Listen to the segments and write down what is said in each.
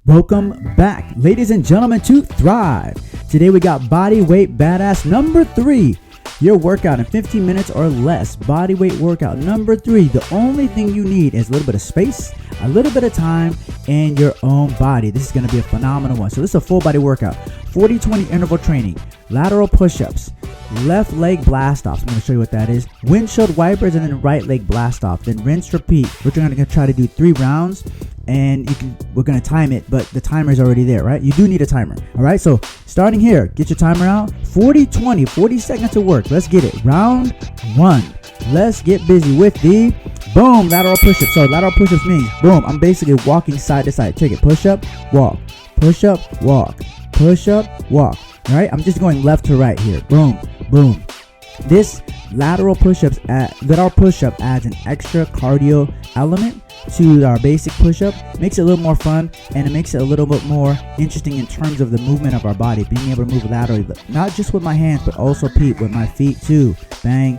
Welcome back, ladies and gentlemen, to Thryve. Today we got body weight badass number 3. Your workout in 15 minutes or less. Body weight workout number 3. The only thing you need is a little bit of space, a little bit of time, and your own body. This is going to be a phenomenal one. So this is a full body workout. 40-20 interval training, lateral push-ups, left leg blast-offs. I'm going to show you what that is. Windshield wipers, and then right leg blast-off. Then rinse, repeat. We're going to try to do 3 rounds. And we're going to time it, but the timer is already there, right? You do need a timer. All right, so starting here, get your timer out. 40-20, 40 seconds to work. Let's get it. Round 1. Let's get busy with the boom lateral push-up. So lateral push-ups means boom, I'm basically walking side to side. Check it. Push up, walk, push up, walk, push up, walk. All right, I'm just going left to right here. Boom, boom. This lateral push-up adds an extra cardio element to our basic push-up. Makes it a little more fun, and it makes it a little bit more interesting in terms of the movement of our body, being able to move laterally, but not just with my hands, but also with my feet too. Bang,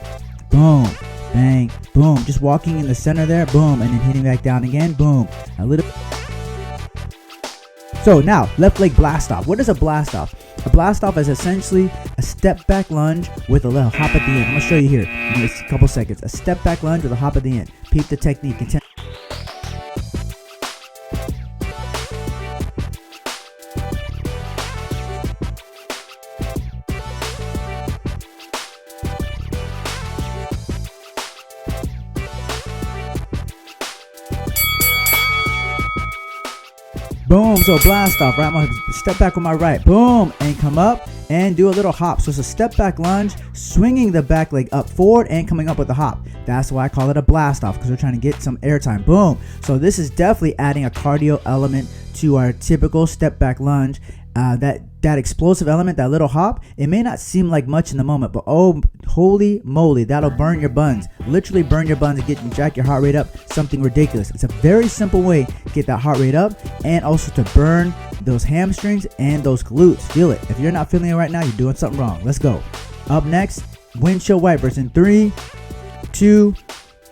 boom, bang, boom. Just walking in the center there, boom, and then hitting back down again, boom. A little. So now, left leg blast off. What is a blast off? A blast off is essentially a step back lunge with a little hop at the end. I'm gonna show you here in just a couple seconds. A step back lunge with a hop at the end. Peep the technique. Boom, so blast off, right? I'm gonna step back with my right, boom, and come up and do a little hop. So it's a step back lunge, swinging the back leg up forward and coming up with a hop. That's why I call it a blast off, because we're trying to get some air time. Boom. So this is definitely adding a cardio element to our typical step back lunge. That explosive element, that little hop, it may not seem like much in the moment, but oh, holy moly, that'll burn your buns. Literally burn your buns and jack your heart rate up. Something ridiculous. It's a very simple way to get that heart rate up, and also to burn those hamstrings and those glutes. Feel it. If you're not feeling it right now, you're doing something wrong. Let's go. Up next, windshield wipers in 3, 2,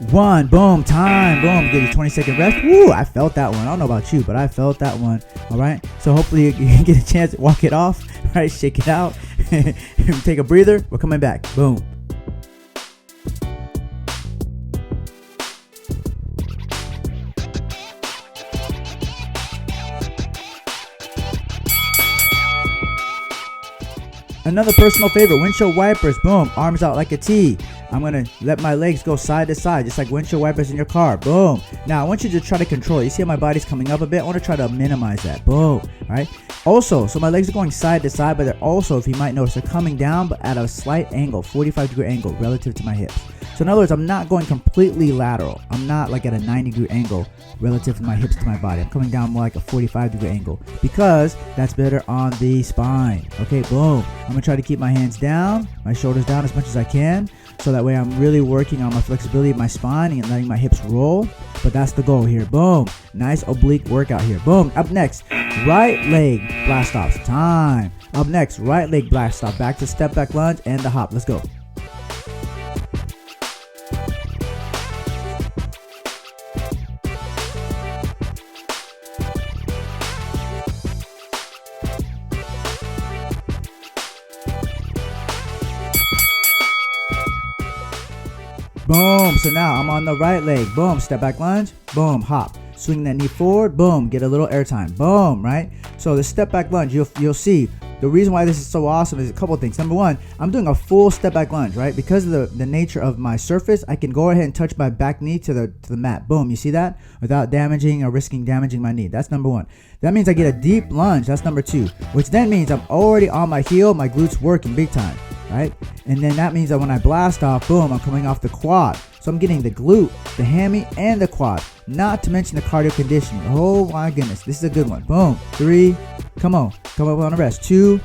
1. Boom, time. Boom. Give you 20-second rest. Woo, I felt that one. I don't know about you, but I felt that one. All right. So hopefully you can get a chance to walk it off. All right. Shake it out. Take a breather. We're coming back. Boom. Another personal favorite, windshield wipers. Boom, arms out like a T. I'm going to let my legs go side to side, just like windshield wipers in your car. Boom. Now, I want you to try to control it. You see how my body's coming up a bit? I want to try to minimize that. Boom. All right. Also, so my legs are going side to side, but they're also, if you might notice, they're coming down, but at a slight angle, 45-degree angle relative to my hips. So in other words, I'm not going completely lateral. I'm not like at a 90-degree angle relative to my hips to my body. I'm coming down more like a 45-degree angle, because that's better on the spine. Okay, boom. I'm going to try to keep my hands down, my shoulders down as much as I can, so that way I'm really working on my flexibility of my spine and letting my hips roll. But that's the goal here. Boom. Nice oblique workout here. Boom. Up next, right leg blast offs. Time. Up next, right leg blast off. Back to step back lunge and the hop. Let's go. Boom. So now I'm on the right leg. Boom. Step back lunge. Boom. Hop. Swing that knee forward. Boom. Get a little air time. Boom. Right? So the step back lunge, you'll see the reason why this is so awesome is a couple of things. Number one, I'm doing a full step back lunge, right? Because of the nature of my surface, I can go ahead and touch my back knee to the mat. Boom. You see that? Without damaging or risking damaging my knee. That's number one. That means I get a deep lunge. That's number 2, which then means I'm already on my heel. My glutes working big time. Right? And then that means that when I blast off, boom, I'm coming off the quad. So I'm getting the glute, the hammy, and the quad. Not to mention the cardio conditioning. Oh my goodness, this is a good one. Boom. 3, come on, come up on the rest. 2,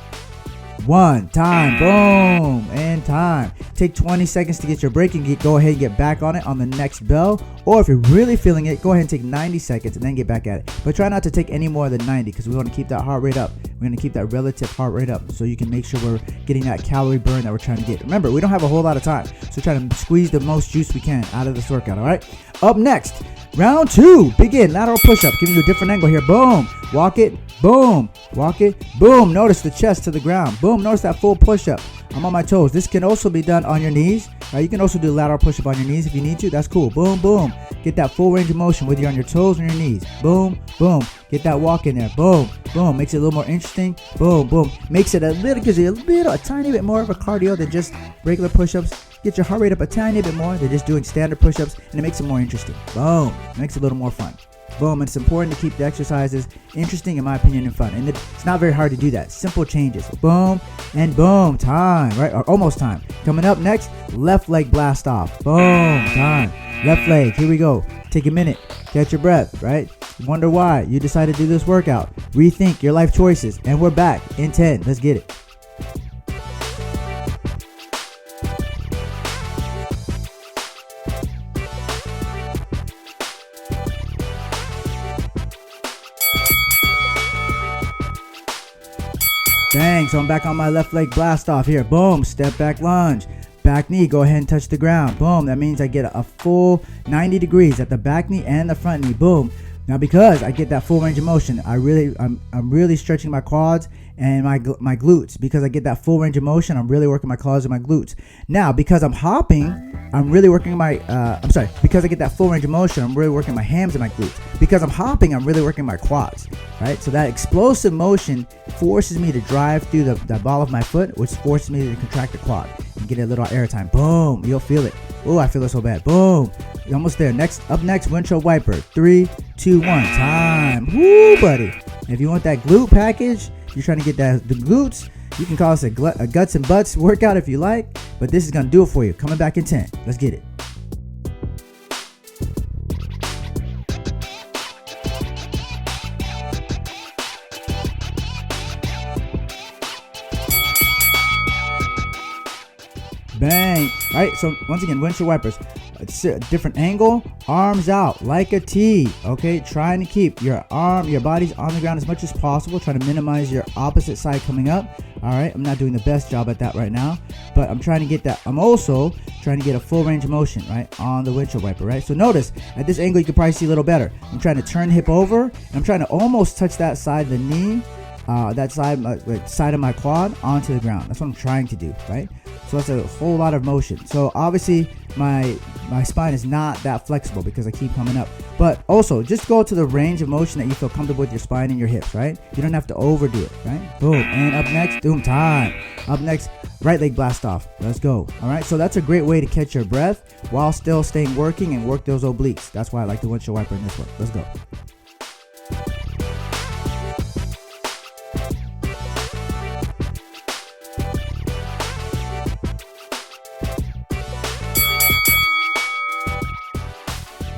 1, time, boom, and time. Take 20 seconds to get your break and go ahead and get back on it on the next bell. Or if you're really feeling it, go ahead and take 90 seconds and then get back at it. But try not to take any more than 90, because we want to keep that heart rate up. We're going to keep that relative heart rate up so you can make sure we're getting that calorie burn that we're trying to get. Remember, we don't have a whole lot of time, so try to squeeze the most juice we can out of this workout, all right? Up next, Round 2, begin. Lateral push-up, giving you a different angle here. Boom, walk it, boom, walk it, boom. Notice the chest to the ground. Boom, notice that full push-up. I'm on my toes. This can also be done on your knees. You can also do lateral push-up on your knees if you need to. That's cool. Boom, boom. Get that full range of motion, whether you're on your toes or your knees. Boom, boom. Get that walk in there. Boom, boom. Makes it a little more interesting. Boom, boom. Makes it gives you a tiny bit more of a cardio than just regular push-ups. Get your heart rate up a tiny bit more than just doing standard push-ups, and it makes it more interesting. Boom. Makes it a little more fun. Boom. And it's important to keep the exercises interesting, in my opinion, and fun. And it's not very hard to do that. Simple changes. Boom and boom. Time, right? Or almost time. Coming up next, left leg blast off. Boom. Time. Left leg. Here we go. Take a minute. Catch your breath, right? Wonder why you decided to do this workout. Rethink your life choices. And we're back in 10. Let's get it. Dang, so I'm back on my left leg blast off here. Boom, step back lunge. Back knee, go ahead and touch the ground. Boom, that means I get a full 90 degrees at the back knee and the front knee. Boom. Now because I get that full range of motion, I'm really stretching my quads and my glutes. Because I get that full range of motion, I'm really working my quads and my glutes. Now because I'm hopping, I'm really working because I get that full range of motion, I'm really working my hams and my glutes. Because I'm hopping, I'm really working my quads, right? So that explosive motion forces me to drive through the ball of my foot, which forces me to contract the quad and get a little air time. Boom, you'll feel it. Oh, I feel it so bad. Boom, you're almost there. Up next, windshield wiper. 3, 2, 1, time. Woo, buddy. If you want that glute package, you're trying to get the glutes, you can call this a guts and butts workout if you like, but this is gonna do it for you. Coming back in 10. Let's get it. Bang. All right, so once again, windshield wipers. It's a different angle, arms out like a T. Okay, trying to keep your body's on the ground as much as possible. Trying to minimize your opposite side coming up. All right, I'm not doing the best job at that right now, but I'm trying to get that. I'm also trying to get a full range of motion, right, on the windshield wiper, right? So notice at this angle, you can probably see a little better. I'm trying to turn the hip over, and I'm trying to almost touch that side of the knee, that side of my quad onto the ground. That's what I'm trying to do, right? So that's a whole lot of motion. So obviously my spine is not that flexible because I keep coming up. But also just go to the range of motion that you feel comfortable with your spine and your hips, right? You don't have to overdo it, right? Boom. And up next, boom, time. Up next, right leg blast off. Let's go. All right. So that's a great way to catch your breath while still staying working and work those obliques. That's why I like the windshield wiper in this one. Let's go.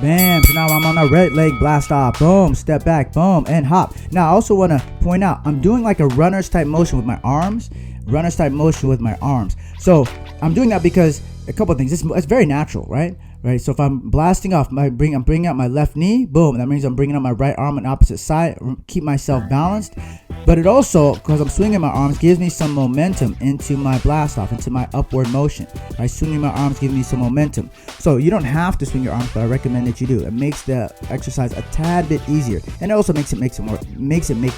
Bam, so now I'm on a right leg blast off. Boom, step back, boom, and hop. Now I also want to point out, I'm doing like a runner's type motion with my arms. So I'm doing that because a couple of things. It's very natural, right? So if I'm blasting off, I'm bringing out my left knee, boom, that means I'm bringing out my right arm on the opposite side, keep myself balanced. But it also, because I'm swinging my arms, gives me some momentum into my blast off, into my upward motion. Right? Swinging my arms gives me some momentum. So you don't have to swing your arms, but I recommend that you do. It makes the exercise a tad bit easier, and it also makes it make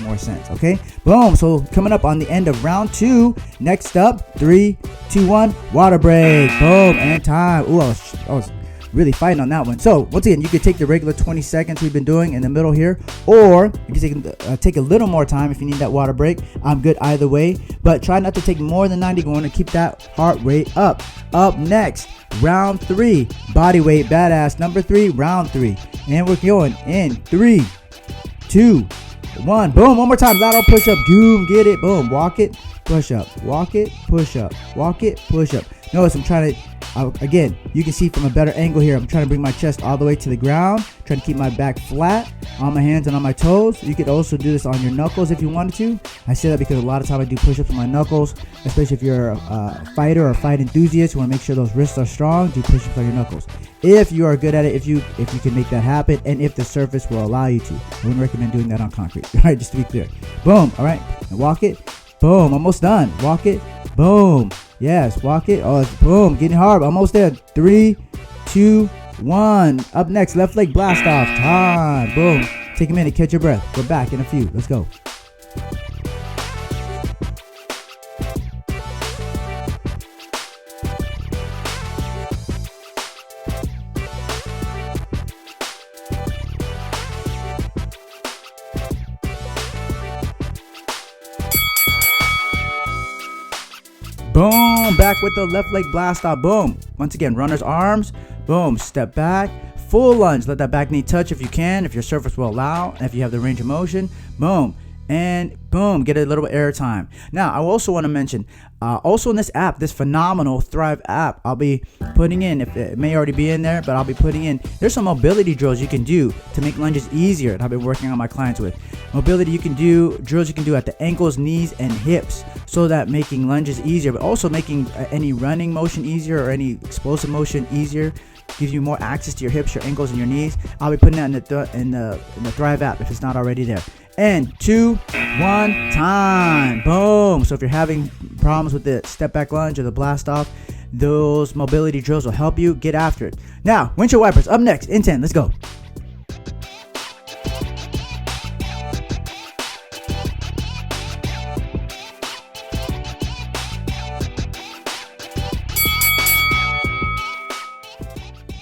more sense. Okay, boom. So coming up on the end of round 2, next up, 3, 2, 1, water break. Boom, and time. Ooh, I was really fighting on that one. So once again, you could take the regular 20 seconds we've been doing in the middle here, or you can take a little more time if you need that water break. I'm good either way, but try not to take more than 90 going to keep that heart rate up. Up next, round 3, body weight badass number 3, round 3, and we're going in 3, 2, 1. Boom, one more time, lateral push up. Boom, get it. Boom, walk it, push up, walk it, push up, walk it, push up. Notice I'm trying to again, you can see from a better angle here, I'm trying to bring my chest all the way to the ground, trying to keep my back flat on my hands and on my toes. You could also do this on your knuckles if you wanted to. I say that because a lot of time I do push-ups on my knuckles, especially if you're a fighter or fight enthusiast. You want to make sure those wrists are strong, do push-ups on your knuckles. If you are good at it, if you can make that happen, and if the surface will allow you to. I wouldn't recommend doing that on concrete, all right, just to be clear. Boom, all right, and walk it, boom, almost done. Walk it, boom. Yes, walk it. Oh, it's boom, getting hard. Almost there. 3, 2, 1. Up next, left leg blast off. Time. Boom. Take a minute, catch your breath. We're back in a few. Let's go. Boom, back with the left leg blast off. Boom. Once again, runner's arms. Boom, step back. Full lunge. Let that back knee touch if you can, if your surface will allow, and if you have the range of motion. Boom. And boom, get a little bit air time. Now, I also want to mention, also in this app, this phenomenal Thryve app, I'll be putting in, if it may already be in there, but I'll be putting in, there's some mobility drills you can do to make lunges easier that I've been working on my clients with. Mobility you can do, drills you can do at the ankles, knees, and hips, so that making lunges easier, but also making any running motion easier or any explosive motion easier. Gives you more access to your hips, your ankles, and your knees. I'll be putting that in the Thryve app if it's not already there. And 2, 1, time. Boom. So if you're having problems with the step back lunge or the blast off, those mobility drills will help you get after it. Now, windshield wipers up next in 10. Let's go.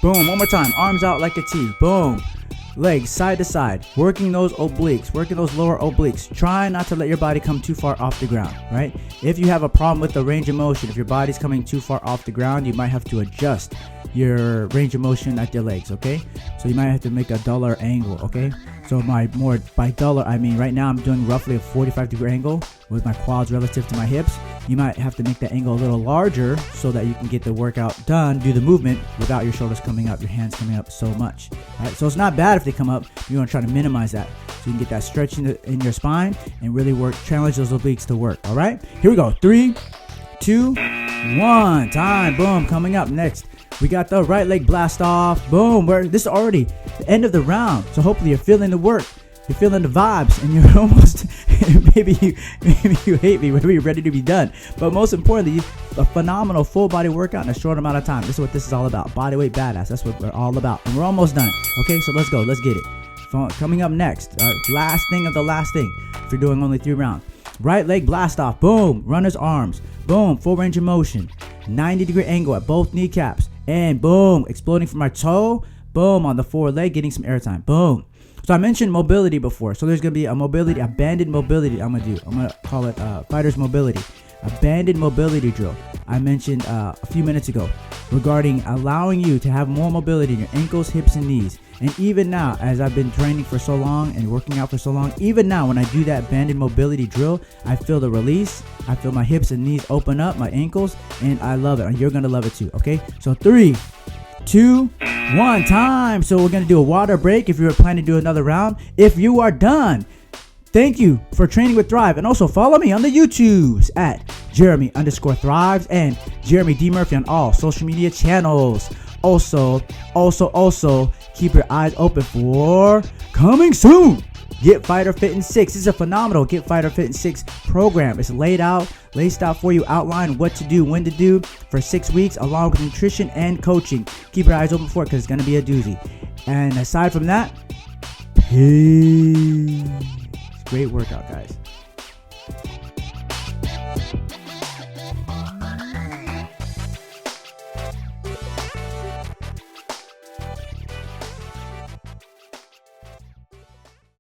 Boom, one more time. Arms out like a T. Boom. Legs side to side. Working those obliques. Working those lower obliques. Try not to let your body come too far off the ground, right? If you have a problem with the range of motion, if your body's coming too far off the ground, you might have to adjust your range of motion at your legs, okay? So you might have to make a duller angle, okay? So by duller, I mean right now I'm doing roughly a 45-degree angle with my quads relative to my hips. You might have to make that angle a little larger so that you can get the workout done, do the movement without your shoulders coming up, your hands coming up so much. All right? So it's not bad if they come up. You want to try to minimize that so you can get that stretch in your spine and really challenge those obliques to work. All right, here we go. 3, 2, 1. Time. Boom. Coming up next, we got the right leg blast off. Boom. This is already the end of the round, so hopefully you're feeling the work. You're feeling the vibes, and you're almost, maybe you hate me, maybe you're ready to be done. But most importantly, a phenomenal full body workout in a short amount of time. This is what this is all about. Bodyweight badass. That's what we're all about. And we're almost done. Okay, so let's go. Let's get it. Coming up next, last thing of the last thing. If you're doing only 3 rounds. Right leg blast off. Boom. Runner's arms. Boom. Full range of motion. 90-degree angle at both kneecaps. And boom. Exploding from my toe. Boom. On the forward leg, getting some air time. Boom. So I mentioned mobility before. So there's going to be a banded mobility I'm going to do. I'm going to call it fighter's mobility. A banded mobility drill I mentioned a few minutes ago regarding allowing you to have more mobility in your ankles, hips, and knees. And even now, as I've been training for so long and working out for so long, even now when I do that banded mobility drill, I feel the release. I feel my hips and knees open up, my ankles, and I love it. And you're going to love it too, okay? So 3, 2, 1, time. So we're going to do a water break if you're planning to do another round. If you are done, thank you for training with Thryve. And also follow me on the YouTubes at Jeremy_Thrives and Jeremy D. Murphy on all social media channels. Also, keep your eyes open for coming soon. Get Fighter Fit in 6. This is a phenomenal Get Fighter Fit in 6 program. It's laced out for you, outlined what to do, when to do for 6 weeks, along with nutrition and coaching. Keep your eyes open for it because it's going to be a doozy. And aside from that, peace. Great workout, guys.